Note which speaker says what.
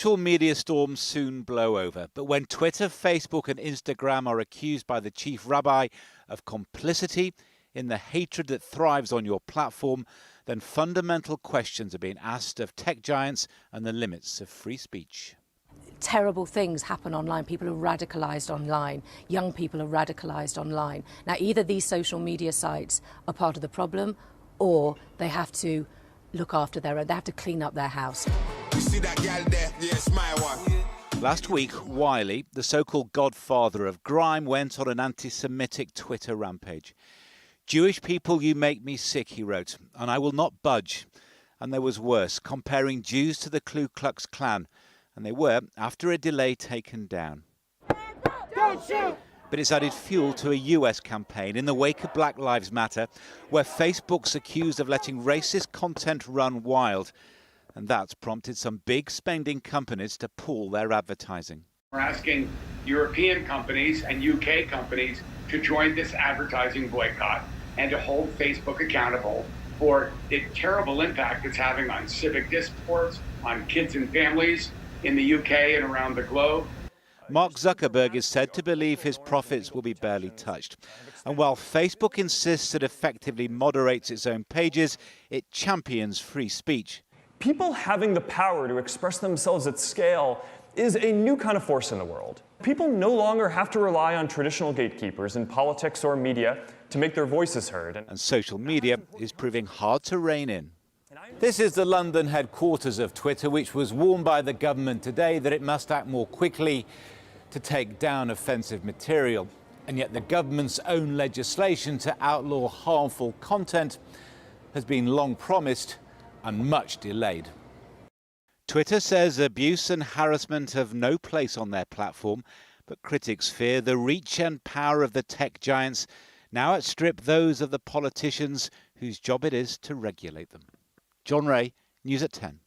Speaker 1: Social media storms soon blow over, but when Twitter, Facebook and Instagram are accused by the chief rabbi of complicity in the hatred that thrives on your platform, then fundamental questions are being asked of tech giants and the limits of free speech.
Speaker 2: Terrible things happen online. People are radicalised online. Young people are radicalised online. Now, either these social media sites are part of the problem, or they have to look after their own. They have to clean up their house.
Speaker 3: You see that gal there? Yes, my one.
Speaker 1: Last week, Wiley, the so-called godfather of grime, went on an anti-Semitic Twitter rampage. "Jewish people, you make me sick," he wrote, "and I will not budge." And there was worse, comparing Jews to the Ku Klux Klan. And they were, after a delay, taken down.
Speaker 4: Don't shoot!
Speaker 1: But it's added fuel to a US campaign in the wake of Black Lives Matter, where Facebook's accused of letting racist content run wild. And that's prompted some big spending companies to pull their advertising.
Speaker 5: We're asking European companies and UK companies to join this advertising boycott and to hold Facebook accountable for the terrible impact it's having on civic discourse, on kids and families in the UK and around the globe.
Speaker 1: Mark Zuckerberg is said to believe his profits will be barely touched. And while Facebook insists it effectively moderates its own pages, it champions free speech.
Speaker 6: People having the power to express themselves at scale is a new kind of force in the world. People no longer have to rely on traditional gatekeepers in politics or media to make their voices heard.
Speaker 1: And social media is proving hard to rein in. This is the London headquarters of Twitter, which was warned by the government today that it must act more quickly to take down offensive material. And yet the government's own legislation to outlaw harmful content has been long promised and much delayed. Twitter says abuse and harassment have no place on their platform, but critics fear the reach and power of the tech giants now outstrip those of the politicians whose job it is to regulate them. John Ray, News at 10.